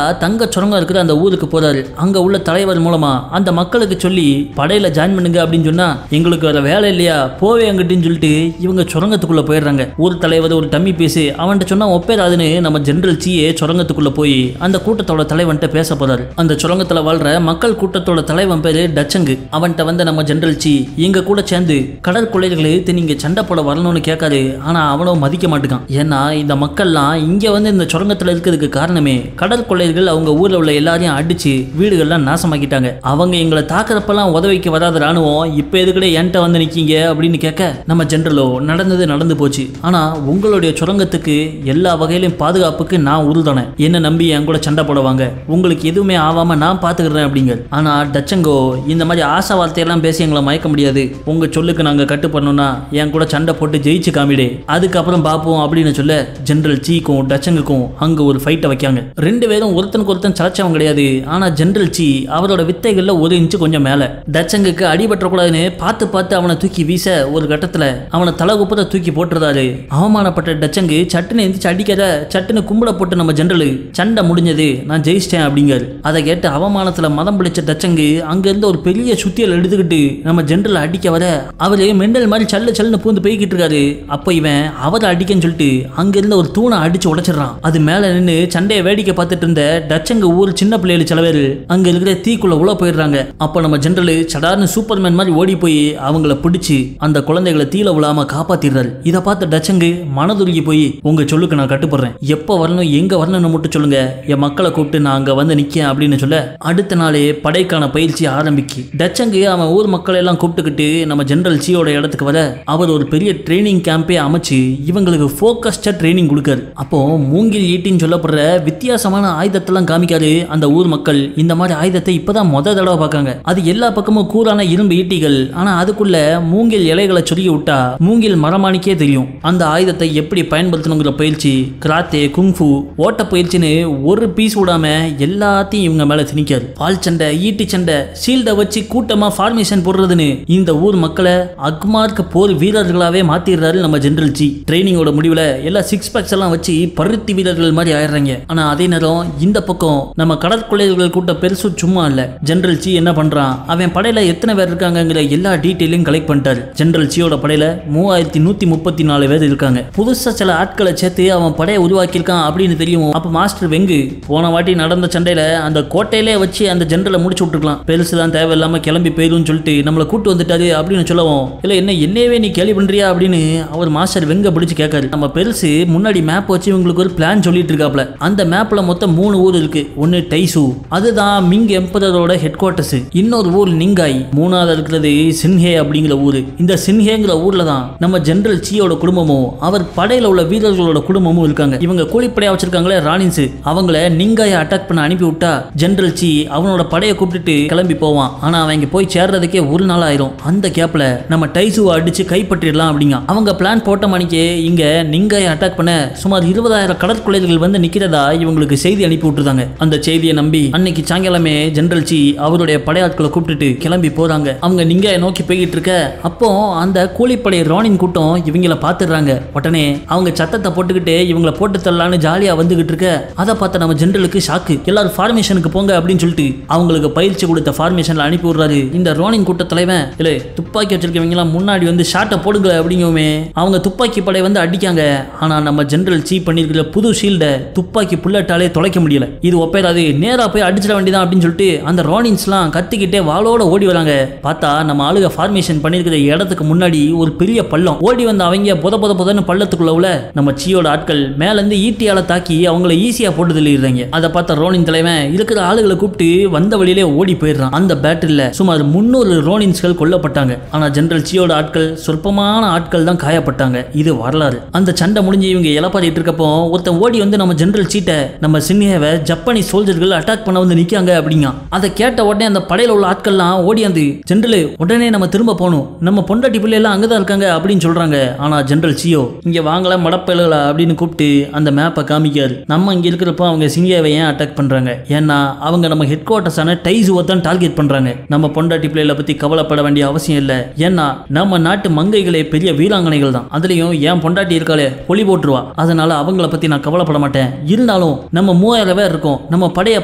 தங்க சுரங்கம் இருக்கிற அந்த ஊருக்கு போறாரு. அங்க உள்ள தலைவர் மூலமா அந்த மக்களுக்கு சொல்லி படையில ஜாயின் பண்ணுங்க அப்படின்னு சொன்னா, எங்களுக்கு வேற வேலை இல்லையா போவே அங்கிட்டுன்னு சொல்லிட்டு இவங்க சுரங்கத்துக்குள்ள போயிடுறாங்க. ஊர் தலைவர் ஒரு டம்மி பேசி அவன்கிட்ட சொன்னா ஒப்பேராதுன்னு நம்ம ஜெனரல் சீயே சுரங்கத்துக்குள்ள போய் அந்த கூட்டத்தோட தலைவன்கிட்ட பேச போறாரு. அந்த சுரங்கத்துல வாழ்ற மக்கள் கூட்டத்தோட தலைவன் பேரு டச்சங்கு. அவன்கிட்ட வந்து நம்ம ஜெனரல் சீ எங்க கூட சேர்ந்து கடற்கொள்ளையர்களை நீங்க சண்டை போட வரணும்னு கேட்காரு. ஆனா அவனும் மதிக்க மாட்டேங்கான். ஏன்னா இந்த மக்கள்லாம் இங்க வந்து இந்த சுரங்கத்துல இருக்கிறதுக்கு காரணமே கடற்கொள்ளையர்கள் அவங்க ஊர்ல உள்ள எல்லாரையும் அடிச்சு வீடுகள்லாம் நாசமாக்கிட்டாங்க. அவங்க எங்களை தாக்குறப்பெல்லாம் உதவிக்கு வராத ராணுவம் இப்ப எதுக்கடே என்கிட்ட வந்து நிக்கீங்க அப்படின்னு கேட்க நம்ம ஜெனரலோ நடந்தது நடந்து போச்சு, ஆனா உங்களுடைய சுரங்கத்துக்கு எல்லா வகையிலும் பாதுகாப்புக்கு நான் உறுதுணை, என்ன நம்பி என் கூட சண்டை போடுவாங்க, உங்களுக்கு எதுவுமே ஆகாம நான் பாத்துக்கிறேன் அப்படிங்க. ஆனா டச்சங்கோ இந்த மாதிரி ஆசை வார்த்தையெல்லாம் பேசி எங்களை மயக்க முடியாது, உங்க சொல்லுக்கு நாங்க கட்டுப்படணும்னா என் கூட சண்டை போட்டு ஜெயிச்சு காமிடே, அதுக்கப்புறம் பார்ப்போம் அப்படின்னு சொல்ல ஜெனரல் சீக்கும் டச்சங்குக்கும் அங்க ஒரு ஃபைட்டை வைக்காங்க. 2 பேரும் ஒருத்தனுக்கு ஒருத்தன் சளைச்சவன் கிடையாது. ஆனா ஜெனரல் சீ அவரோட வித்தைகள்ல 1 இன்ச்சு கொஞ்சம் மேல. டச்சங்குக்கு அடிபற்றக்கூடாதுன்னு பார்த்து பார்த்து அவனை தூக்கி வீச ஒரு கட்டத்துல அவனை தலகுப்பத தூக்கி போட்டுறாரு. அவமானப்பட்ட டச்சங்கு சட்டுன்னு எந்திரிச்சு அடிக்காத சட்டுன்னு கும்பிட போட்டு நம்ம ஜெனரல் சண்டை முடிஞ்சது நான் ஜெயிச்சிட்டேன் அப்படிங்காரு. அதை கேட்டு அவமானத்துல மதம் பிடிச்ச டச்சங்கு அங்க இருந்து ஒரு பெரிய சுத்தியல் எடுத்துக்கிட்டு நம்ம ஜெனரல் அடிக்க வர அவரு மெண்டல் மாதிரி சல்லு சல்லுன்னு பூந்து போய்கிட்டு இருக்காரு. அப்ப இவன் அவரை அடிக்கன்னு சொல்லிட்டு அங்க இருந்த ஒரு தூணை அடிச்சு உடைச்சிடறான். அது மேல நின்று சண்டையை வேடிக்கை பார்த்துட்டு இருந்த டச்சங்கு ஊர் சின்ன பிள்ளைகள் சில பேர் அங்க இருக்கிற தீக்குள்ள உள்ள போயிடுறாங்க. அப்ப நம்ம ஜெனரல் சடார்னு சூப்பர்மேன் மாதிரி ஓடி போய் அவங்கள பிடிச்சு அந்த குழந்தைகளை தீல விழாம காப்பாத்திடுறாரு. இதை பார்த்த டச்சங்கு மனதுருகி போய் உங்க சொல்லுக்கு நான் கட்டுப்படுறேன், எப்ப வரணும் எங்க வரணும்னு மட்டும் சொல்லுங்க, என் மக்களை கூப்பிட்டு நான் அங்க வந்து நிக்கேன் அப்படின்னு சொல்ல அடுத்த நாளே படைக்கான பயிற்சி ஆரம்பிக்கு. டச்சங்கு அவன் ஊர் மக்களை எல்லாம் கூப்பிட்டுக்கிட்டு நம்ம ஜெனரல் சீயோட இடத்துக்கு வர அவர் ஒரு பெரிய ட்ரைனிங் கேம்பே அமைச்சு இவங்களுக்கு போக்கஸ்டா ட்ரைனிங் கொடுக்காரு. அப்போ மூங்கில் ஈட்டின்னு சொல்லப்படுற வித்தியாசமான ஆயுதத்தெல்லாம் காமிக்காரு அந்த ஊர் மக்கள். இந்த மாதிரி ஆயுதத்தை இப்பதான் முத தடவை பார்க்காங்க. அது எல்லா பக்கமும் கூரான இரும்பு ஈட்டிகள். ஆனா அதுக்குள்ள மூங்கில் இலைகளை சொருகி விட்டா மூங்கில் மரமானிக்கே தெரியும். அந்த ஆயுதத்தை எப்படி பயன்படுத்தணுங்கிற பயிற்சி, கிராத்தே, குங்ஃபு, ஓட்ட பயிற்சின்னு ஒரு பீஸ் விடாம எல்லாத்தையும் இவங்க மேல திணிக்காரு. பால் சண்டை, ஈட்டி சண்டை, ஷீல்டை வச்சு கூட்டமா ஃபார்மேஷன் போடுறதுன்னு இந்த ஊர் மக்களை அக்மார்க்கு போர் வீரர்களாவே மாத்திடுறாரு நம்ம ஜெனரல் ஜி. ட்ரைனிங்கோட முடிவுல எல்லா சிக்ஸ் பேக்ஸ் எல்லாம் வச்சு பருத்தி வீரர்கள் மாதிரி ஆயிடுறாங்க. ஆனா அதே நேரம் இந்த பக்கம் நம்ம கடற்கொள்ளையர்கள் கூட்டம் பெருசு சும்மா இல்ல. ஜெனரல் ஜி என்ன பண்றான், அவன் படையில எத்தனை பேர் இருக்காங்கிற எல்லா டீட்டெயிலையும் கலெக்ட் பண்ணிட்டாரு. ஜெனரல் ஜியோட படையில 3134 பேர் இருக்காங்க. புதுசா சில ஆட்களை சேர்த்து அவன் படையை உருவாக்கியிருக்கான் அப்படின்னு தெரியும். அப்ப மாஸ்டர் வெங்கு போன வாட்டி நடந்த சண்டையில அந்த கோட்டையிலே வச்சு அந்த ஜெனரலை முடிச்சு விட்டுருக்கலாம், பெருசுதான் தேவையில்லாம கிளம்பி போயிடும் சொல்லிட்டு நம்மளை கூட்டு வந்துட்டாரு அப்படின்னு சொல்லவும், இல்ல என்னையவே நீ கேள்வி பண்றியா அப்படின்னு அவர் மாஸ்டர் வெங்க பிடிச்சு கேட்காரு. நம்ம பெருசு முன்னாடி மேப் வச்சு இவங்களுக்கு ஒரு பிளான் சொல்லிட்டு இருக்காப்ல. அந்த மேப்ல மொத்தம் 3 ஊர் இருக்கு. ஒன்னு டைசு, அதுதான் மிங் எம்பரரோட ஹெட் குவார்டர்ஸ். இன்னொரு ஊர் நிங்காய், மூணாவது இருக்கிறது சின்ஹே அப்படிங்கிற ஊரு. இந்த சின்ஹேங்கிற ஊர்ல தான் நம்ம ஜெனரல் சியோட குடும்பமும் அவர் படையில உள்ள வீரர்களோட குடும்பமும் இருக்காங்க. இவங்க கூலிப்படையா வச்சிருக்காங்களே ராணின்ஸ், அவங்கள நிங்காயை அட்டாக் பண்ண அனுப்பி விட்டா ஜெனரல் சி அவனோட படையை கூப்பிட்டுட்டு கிளம்பி போவான். ஆனா அவங்க போய் சேர்றதுக்கே ஒரு நாள் ஆயிரும். அந்த கேப்ல நம்ம டைசுவை அடிச்சு கைப்பற்றிடலாம் அப்படிங்க. அவங்க பிளான் போட்ட மணிக்கே இங்க நிங்காயை அட்டாக் பண்ண சுமார் 20,000 கடற்கொள்ளையர்கள் வந்து நிக்கிறதா இவங்களுக்கு செய்தி அனுப்பி விட்டுருந்தாங்க. அந்த செய்தியை நம்பி அன்னைக்கு சாயங்காலமே ஜெனரல் சி அவருடைய படையாட்களை கூப்பிட்டுட்டு கிளம்பி போறாங்க. அவங்க நிங்காயை நோக்கி போய்கிட்டு இருக்க அப்போ அந்த கூலிப்படை ராணின் கூட்டம் இவங்கள பாத்துறாங்க. உடனே அவங்க சத்தத்தை போட்டுக்கிட்டு இவங்களை போட்டு தள்ளலான்னு ஜாலியா வந்துகிட்டு இருக்க அதை பார்த்த நம்ம ஜெனரலுக்கு ஷாக்கு. எல்லாரும் ஃபார்மேஷனுக்கு போங்க அப்படின்னு சொல்லிட்டு அவங்களுக்கு பயிற்சி கொடுத்த ஃபார்மேஷன்ல அனுப்பி விடுறாரு. இந்த ராணின் கூட்ட தலைவன், இல்ல துப்பாக்கி வச்சிருக்கவங்க எல்லாம் முன்னாடி வந்து ஷாட்டை போடுங்க அப்படிங்கவுமே அவங்க துப்பாக்கி படை வந்து அடிக்காங்க. ஆனா நம்ம ஜெனரல் சீப் பண்ணிருக்கிற புது ஷீல்டை துப்பாக்கி புல்லட்டாலே தொலைக்க முடியல. இது ஒப்பேராது, நேரா போய் அடிச்சிட வேண்டியதான் அப்படின்னு சொல்லிட்டு அந்த ராணின்ஸ்லாம் கத்திக்கிட்டே வாளோட ஓடி வராங்க. பார்த்தா நம்ம ஆளுக ஃபார்மேஷன் பண்ணிருக்கிற இடத்துக்கு முன்னாடி ஒரு பெரிய பள்ளம். ஓடி வந்த அவங்க புதன்னு பள்ளத்துக்குள்ள உள்ள நம்ம சீயோட ஆட்கள் மேல இருந்து ஈட்டியால தாக்கி அவங்கள ஈஸியா போட்டு தள்ளிடுறாங்க. அதை பார்த்த ரோனின் தலைவன் இருக்கிற ஆளுகளை கூப்பிட்டு வந்த வழியிலே ஓடி போயிடுறான். அந்த பேட்டில் சுமார் 300 ரோனின்ஸ்கள் கொல்லப்பட்டாங்க. ஆனா ஜெனரல் சியோட ஆட்கள் சொற்பமான ஆட்கள் தான் காயப்பட்டாங்க. இது வரலாறு. அந்த சண்டை முடிஞ்சு இவங்க இலப்பாடிட்டு இருக்கப்போ ஒருத்தன் ஓடி வந்து நம்ம ஜெனரல் சீட்டை நம்ம சின்ஹேவை ஜப்பானீஸ் சோல்ஜர்கள் அட்டாக் பண்ண வந்து நிக்காங்க அப்படிங்க. அதை கேட்ட உடனே அந்த படையில உள்ள ஆட்கள்லாம் ஓடி வந்து, ஜெனரல் உடனே நம்ம திரும்ப போகணும், நம்ம பொண்டாட்டி பிள்ளை எல்லாம் அங்கதான் இருக்காங்க அப்படின்னு சொல்றாங்க. ஆனா ஜெனரல் சியோ இங்க வாங்கல மடப்பயல்களா அப்படின்னு கூப்பிட்டு அந்த மேப்பை காமிக்காரு. நம்ம இங்க இருக்கிறப்போ அவங்க சின்ஹேவை ஏன் அட்டாக் பண்றாங்க, ஏன்னா அவங்க நம்ம ஹெட் குவார்டர்ஸான டைசுவை தான் டார்கெட் பண்றாங்க. நம்ம பொண்டாட்டி பிள்ளைகளை பத்தி கவலைப்பட வேண்டிய அவசியம் இல்லை, ஏன்னா நம்ம நாட்டு மங்கைகளே பெரிய வீராங்கனைகள் தான். அதுலயும் ஏன் பொண்டாட்டி இருக்காளே பொலி போட்டுருவா, அதனால அவங்கள பத்தி நான் கவலைப்பட மாட்டேன். இருந்தாலும் நம்ம 3000 பேர் இருக்கோம், நம்ம படைய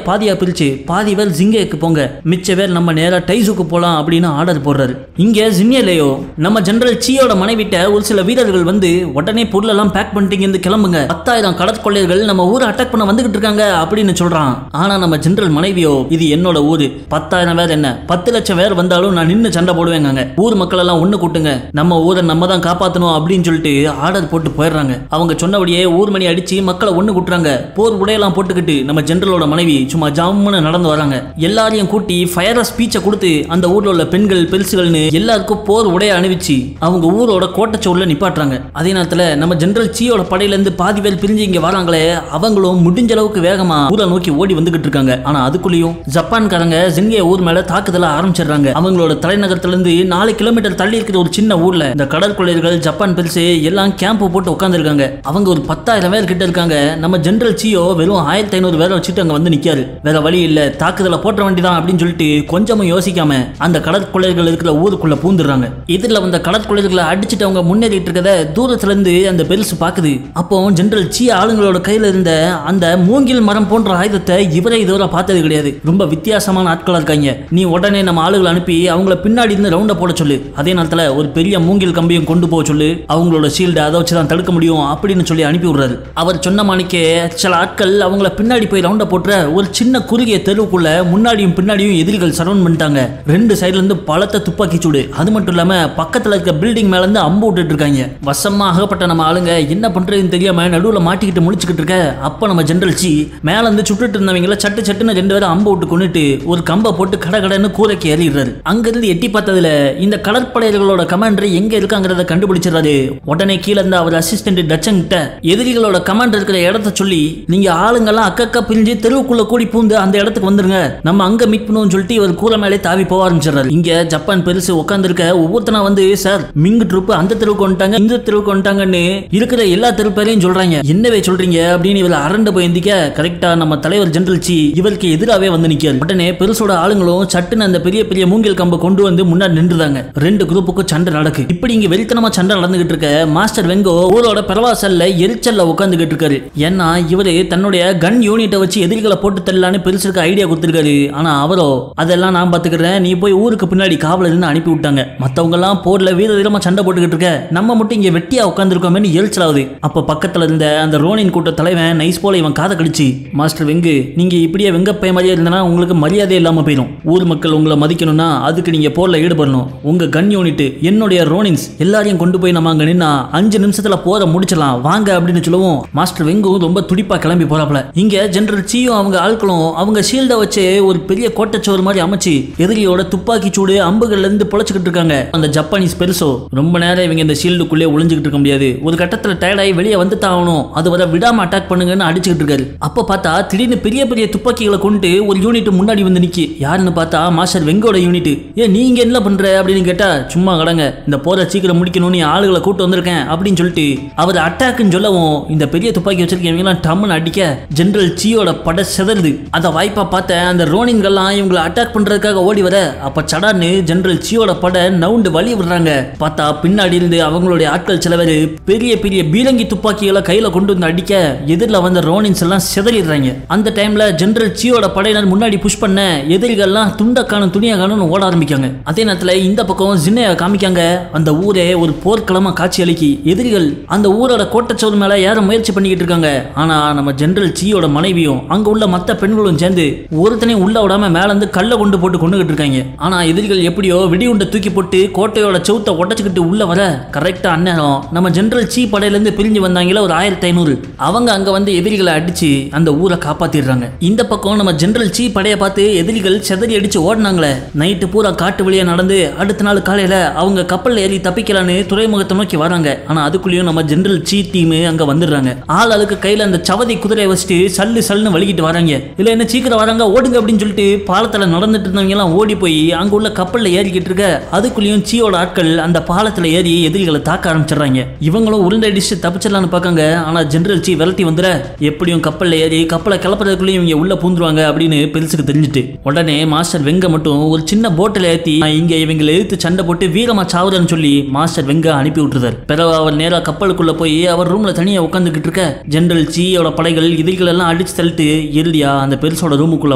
பாதியா பிரிச்சு பாதி பேர் ஜிங்கேக்கு போங்க, மிச்ச பேர் நம்ம நேரா டைசுக்கு போலாம் அப்படின்னு ஆர்டர் போடுறாரு. இங்க ஜின்யேலேயோ நம்ம ஜெனரல் சியோட மனைவிட்ட ஒரு சில வீரர்கள் வந்து உடனே பொருள் எல்லாம் பேக் பண்ணிட்டு கிளம்புங்க, 10,000 கடற்கொள்ளையர்கள் நம்ம ஊரை அட்டாக் பண்ண வந்துகிட்டு இருக்காங்க அப்படின்னு சொல்றான். ஆனா நம்ம ஜெனரல் மனைவியோ, இது என்னோட ஊரு, 10,000 பேர் என்ன 10 லட்சம் பேர் வந்தாலும் நான் நின்று சண்டை போடுவேங்க, ஊர் மக்கள் எல்லாம் ஒண்ணு கூட்டுங்க, நம்ம ஊரை நம்ம தான் காப்பாற்றணும் அப்படின்னு சொல்லிட்டு ஆர்டர் போட்டு போயிடுறாங்க. அவங்க சொன்னபடியே ஊர் மணி அடிச்சு மக்களை ஒண்ணு கூட்டுறாங்க. போர் உடையெல்லாம் போட்டுக்கிட்டு நம்ம ஜெனரலோட மனைவி சும்மா ஜாமுன்னு நடந்து வராங்க. எல்லாரையும் கூட்டி ஃபயர் ஸ்பீச்சை கொடுத்து அந்த ஊர்ல உள்ள பெண்கள் பெருசுகள்னு எல்லாருக்கும் போர் உடைய அணிவிச்சு அவங்க ஊரோட கோட்டைச்சோர்ல நிப்பாட்டுறாங்க. அதே நேரத்துல நம்ம ஜெனரல் சியோட படையில இருந்து பாதி பேர் பிரிஞ்சு இங்க வராங்களே, அவங்களும் முடிஞ்ச அளவுக்கு வேகமா ஊரை நோக்கி ஓடி வந்துகிட்டு இருக்காங்க. ஆனா அதுக்குள்ளேயும் ஜப்பான்காரங்க ஜிங்கே ஊர் மேல தாக்குதல ஆரம்பிச்சிடுறாங்க. அவங்களோட தலைநகரத்துல இருந்து 4 கிலோமீட்டர் தள்ளி இருக்கிற ஒரு சின்ன ஊர்ல இந்த கடற்கொள்ளையர்கள் ஜப்பான் பெருசு எல்லாம் கேம்ப் போட்டு உட்கார்ந்து இருக்காங்க. அவங்க ஒரு 10,000 பேர் கிட்ட இருக்காங்க. நம்ம ஜெனரல் சியோ வெறும் 1500 பேரை வச்சுட்டு அங்க வந்து நிக்காரு. வேற வழி இல்ல, தாக்குதல போட்ட வேண்டியதான் அப்படின்னு சொல்லிட்டு கொஞ்சமும் யோசிக்காம அந்த கடற்கொள்ளையர்கள் இருக்கிற ஊருக்குள்ள பூந்துடுறாங்க. இதுல வந்த கடற்கொள்ளையர்களை அடிச்சுட்டு அவங்க முன்னேறிட்டு இருக்கத தூரத்துல இருந்து அந்த பெருசு பாக்குது. அப்போ ஜெனரல் சி ஆளுங்களோட கையில இருந்த அந்த மூங்கில் மரம் போன்ற ஆயுதத்தை இவரே இதுவரை பார்த்தது கிடையாது. ரொம்ப வித்தியாசமான ஆட்களா இருக்காங்க, நீ உடனே நம்ம ஆளுகளை அனுப்பி அவங்கள பின்னாடி இருந்து ரவுண்ட போட சொல்லு, அதே நேரத்துல ஒரு பெரிய மூங்கில் கம்பியும் கொண்டு போக சொல்லு, அவங்களோட ஷீல்டு அதை வச்சுதான் தடுக்க முடியும் அப்படின்னு சொல்லி அனுப்பி விடுறாரு. அவர் சொன்ன மாணிக்கே சில ஆட்கள் அவங்கள பின்னாடி போய் ரவுண்ட போட்டுற ஒரு சின்ன குறுகிய தெருவுக்குள்ள முன்னாடியும் பின்னாடியும் எதிரிகள் சரவுண்ட் பண்ணிட்டாங்க. 2 சைடுல இருந்து பலத்த துப்பாக்கி சூடு, அது மட்டும் இல்லாம பக்கத்துல இருக்க பில்டிங் மேல இருந்து அம்பு விட்டுட்டு இருக்காங்க. வசமா ஆகப்பட்ட நம்ம ஆளுங்க என்ன பண்றதுன்னு தெரியாம நடுவுல மாட்டிக்கிட்டு முழிச்சுக்கிட்டு இருக்க அப்ப நம்ம ஜெனரல் சி மேல இருந்து சுட்டுட்டு இருந்தவங்கள சட்டுன்னு 2 பேரும் அம்பு விட்டு கொண்டுட்டு ஒரு கம்பை போட்டு கடன்னு கூரைக்கு ஏறிடுறாரு. அங்க இருந்து எட்டி பார்த்ததுல இந்த கடற்படைகளோட கமாண்டர் எங்க இருக்காங்கிறத கண்டுபிடிச்சிடறாரு. உடனே கீழே இருந்து அவர் அசிஸ்டன்ட் டச்சன் கிட்ட எதிரிகளோட கமாண்டர் இருக்கிற இடத்த சொல்லி நீங்க ஆளுங்கெல்லாம் அக்கா பிரிஞ்சு தெருவுக்குள்ள கூடி பூந்து அந்த இடத்துக்கு வந்துருங்க, நம்ம அங்க மீட் பண்ணுவோம் சொல்லிட்டு இவர் கூரை மேலே தாவி போக ஆரம்பிச்சிடறாரு. இங்க ஜப்பான் பெருசு உட்கார்ந்து இருக்க ஒவ்வொருத்தனா வந்து சார் மிங்கு ட்ரூப் அந்த தெருவுக்கு வந்துட்டாங்க இந்த தெருவுக்கு வந்துட்டாங்கன்னு இருக்கிற எல்லா தெரு பேரையும் சொல்றாங்க. என்னவே சொல்றீங்க அப்படின்னு இவர் அரண்டு போய் எந்திக்க கரெக்டா நம்ம தலைவர் ஜெனரல் சி இவருக்கு எதிராகவே வந்து நிக்காரு. உடனே பெருசோட ஆளுங்களும் சட்டுன்னு அந்த பெரிய பெரிய மூங்கில் கம்பை கொண்டு வந்து முன்னாடி நின்றுதாங்க. ரெண்டு குரூப்புக்கும் சண்டை நடக்கு. இப்படி இங்க வெறித்தனமா சண்டை நடந்துகிட்டு இருக்க மாஸ்டர் வெங்கோ ஊரோட பரவாசல்ல எரிச்சல்ல உட்காந்துகிட்டு இருக்காரு. ஏன்னா இவரு தன்னுடைய கன் யூனிட்டை வச்சு எதிரிகளை போட்டு தரலான்னு பெருசுக்கு ஐடியா கொடுத்திருக்காரு. ஆனா அவரோ அதெல்லாம் நான் பாத்துக்கிறேன், நீ போய் ஊருக்கு பின்னாடி காவல இருந்து அனுப்பி விட்டாங்க, மத்தவங்க எல்லாம் போர்ல வீர வீரமா சண்டை போட்டுக்கிட்டு இருக்க, நம்ம மட்டும் இங்க வெட்டியா உட்காந்துருக்கோமே எரிச்சலாவது. அப்ப பக்கத்துல இருந்த அந்த ரோனின் கூட்ட தலைவன் நைஸ் போல இவன் காதை கடிச்சு, மாஸ்டர் வெங்கு நீங்க இப்படியே வெங்கப்பைய மாதிரியே இருந்தனா உங்களுக்கு மரியாதை இல்லாம போயிடும், ஊர் மக்கள் உங்களை மதிக்கணும்னா அதுக்கு நீங்க போர்ல ஈடுபடணும், உங்க கன் யூனிட் என்னுடைய ரோனின்ஸ் எல்லாரையும் கொண்டு போய் நம்ம அங்க நின்னா 5 நிமிஷத்துல போற முடிச்சலாம் வாங்க அப்படின்னு சொல்லுவோம். மாஸ்டர் வெங்கு ரொம்ப துடிப்பா கிளம்பி போறாப்ல. இங்க ஜெனரல் சியும் அவங்க ஆட்களும் அவங்க ஷீல்ட வச்சு ஒரு பெரிய கோட்டைச்சோறு மாதிரி அமைச்சு எதிரியோட துப்பாக்கி சூடு அம்புகள்ல இருந்து பொழைச்சுக்கிட்டு இருக்காங்க. அந்த ஜப்பானீஸ் பெருசோ ரொம்ப நேரம் இவங்க இந்த ஷீல்டுக்குள்ளே ஒளிஞ்சுக்கிட்டு இருக்க முடியாது, ஒரு கட்டத்துல டயர்டாகி வெளியே வந்து தாகணும், அது வர விடாம அட்டாக் பண்ணுங்கன்னு அடிச்சுக்கிட்டு இருக்காரு. அப்ப பார்த்தா திடீர்னு பெரிய பெரிய துப்பாக்கிகளை கொண்டு ஒரு யூனிட் முன்னாடி வந்து நிக்கி. யாருன்னு பார்த்தா மாஸ்டர் வெங்கோட யூனிட். ஏன் நீங்க என்ன பண்ற அப்படின்னு கேட்டா, சும்மா கடங்க இந்த போரை சீக்கிரம் முடிக்கணும்னு ஆளுகளை கூட்டு வந்திருக்கேன் அப்படின்னு சொல்லிட்டு அவர் அட்டாக்னு சொல்லவும் இந்த பெரிய துப்பாக்கி வச்சிருக்கவங்க டம்னு அடிக்க ஜெனரல் சியோட பட செதறுது. அத வாய்ப்பா பார்த்த அந்த ரோனின்கள்லாம் இவங்களை அட்டாக் பண்றதுக்காக ஓடி வர அப்ப சடான்னு ஜெனரல் சியோட பட நவுண்டு வழி விடுறாங்க. பார்த்தா பின்னாடி இருந்து அவங்களுடைய ஆட்கள் சில பேர் பெரிய பெரிய பீரங்கி துப்பாக்கிகளை கையில கொண்டு வந்து அடிக்க எதிரில் வந்த ரோனின்ஸ் எல்லாம் செதறிடுறாங்க. அந்த டைம்ல ஜெனரல் சியோட படையினர் முன்னாடி புஷ் பண்ண எதிரிகள்லாம் துண்டக்கான துணியாக்கானு ஓட ஆரம்பிக்காங்க. அதே நேரத்தில் இந்த பக்கம் ஜின்னைய காமிக்காங்க. அந்த ஊரே ஒரு போர்க்களமா காட்சி அளிக்கி எதிரிகள் அந்த ஊரோட கோட்டைச்சோறு மேல ஏற முயற்சி பண்ணிக்கிட்டு இருக்காங்க. ஆனா நம்ம ஜெனரல் சியோட மனைவியும் அங்க உள்ள மத்த பெண்களும் சேர்ந்து ஒருத்தனையும் உள்ள விடாம மேல இருந்து கல்ல கொண்டு போட்டு கொண்டுகிட்டு இருக்காங்க. ஆனா எதிரிகள் எப்படியோ வெடிகுண்டை தூக்கி போட்டு கோட்டையோட சவுத்தை உடச்சுக்கிட்டு உள்ள வர கரெக்டா அந்நேரம் நம்ம ஜெனரல் சி படையில இருந்து பிரிஞ்சு வந்தாங்களே ஒரு 1500 அவங்க அங்க வந்து எதிரிகளை அடிச்சு அந்த ஊரை காப்பாத்திடுறாங்க. இந்த பக்கம் நம்ம ஜெனரல் சி படையை பார்த்து எதிரிகள் செதறி அடிச்சு ஓடினாங்களே. நைட்டு பூரா காட்டு வழியா நடந்து அடுத்த நாள் காலையில அவங்க கப்பல் ஏறி தப்பிக்கலான்னு துறைமுகத்தை நோக்கி வராங்க. ஆனா அதுக்குள்ளேயும் நம்ம ஜெனரல் சி டீம் அங்க வந்துடுறாங்க. ஆள் அதுக்கு கையில அந்த சவதி குதிரையை வச்சுட்டு சல்லு சல்லுன்னு வலிக்கிட்டு வராங்க. இல்ல என்ன சீக்கிரம் வராங்க ஓடுங்க அப்படின்னு சொல்லிட்டு பாலத்துல நடந்துட்டு இருந்தவங்க எல்லாம் ஓடி போய் அங்க உள்ள கப்பல்ல ஏறிக்கிட்டு இருக்க அதுக்குள்ளேயும் சியோட ஆட்கள் அந்த பாலத்துல ஏறி எதிரிகளை தாக்க ஆரம்பிச்சிடறாங்க. இவங்களும் உருண்டை அடிச்சு தப்பிச்சிடலான்னு பார்க்காங்க. ஆனா ஜெனரல் சி விரட்டி வந்துட எப்படியும் கப்பல்ல ஏறி கப்பலை கிளப்புறதுக்குள்ளேயும் இவங்க உள்ள பூந்துருவாங்க அப்படின்னு பெருசுக்கு தெரிஞ்சுட்டு உடனே மாஸ்டர் வெங்க மட்டும் ஒரு சின்ன போட்டில் ஏற்றி இங்க இவங்களை எதிர்த்து சண்டை போட்டு வீரமா சாவுறன்னு சொல்லி மாஸ்டர் வெங்க அனுப்பி விட்டுறாரு. பிறகு அவர் நேரா கப்பலுக்குள்ள போய் அவர் ரூம்ல தனியா உட்காந்துக்கிட்டு இருக்க ஜெனரல் சியோட படைகள் எதிரிகள் எல்லாம் அடிச்சு தள்ளிட்டு இறுதியா அந்த பெருசோட ரூமுக்குள்ள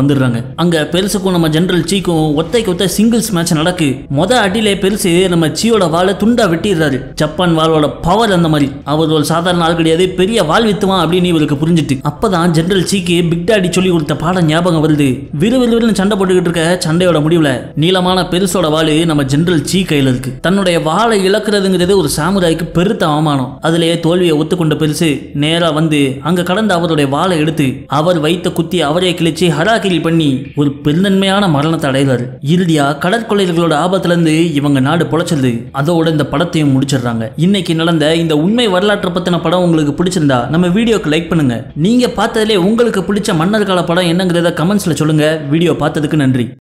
வந்துடுறாங்க. அங்க பெருசுக்கும் நம்ம ஜெனரல் சிக்கும் ஒத்தைக்கு ஒத்த சிங்கிள்ஸ் மேட்ச் நடக்கு. மொத அடியிலே பெருசு நம்ம சியோட வாழை துண்டா வெட்டிடுறாரு. ஜப்பான் வாளோட பவர் அந்த மாதிரி அவர் ஒரு சாதாரண ஆள் கிடையாது, பெரிய வாள் வித்துவான் அப்படின்னு இவருக்கு புரிஞ்சுட்டு அப்பதான் ஜெனரல் சிக்கு பிக் டாடி சொல்லி கொடுத்த பாடம் ஞாபகம் வருது. விறுவிறுன்னு சண்டை போட்டுக்கிட்டு இருக்க சண்டையோட முடிவுல நீளமான பெருசோட வாளு நம்ம ஜெனரல் சி கையில இருக்கு. தன்னுடைய வாளை இழக்கிறதுங்கிறது ஒரு சாமுராய்க்கு பெருத்த அவமானம். அதுலயே தோல்வியை ஒத்துக்கொண்ட பெருசு நேரா வந்து அங்க கடந்த அவருடைய வாளை எடுத்து அவர் வைத்த குத்தி அவரே கிழிச்சு ஹராகிரி பண்ணி ஒரு பெருந்தன்மையான மரணத்தை அடைகிறாரு. இறுதியா கடற்கொள்ளைகளோட ஆபத்துல இருந்து இவங்க நாடு பொழைச்சது. அதோட இந்த படத்தையும் முடிச்சிடுறாங்க. இன்னைக்கு நடந்த இந்த உண்மை வரலாற்றை பத்தின படம் உங்களுக்கு பிடிச்சிருந்தா நம்ம வீடியோக்கு லைக் பண்ணுங்க. நீங்க பார்த்ததுல உங்களுக்கு பிடிச்ச மன்னர் கால படம் என்னங்கிறத கமெண்ட்ஸ்ல சொல்லுங்க. வீடியோ பார்த்ததுக்கு நன்றி.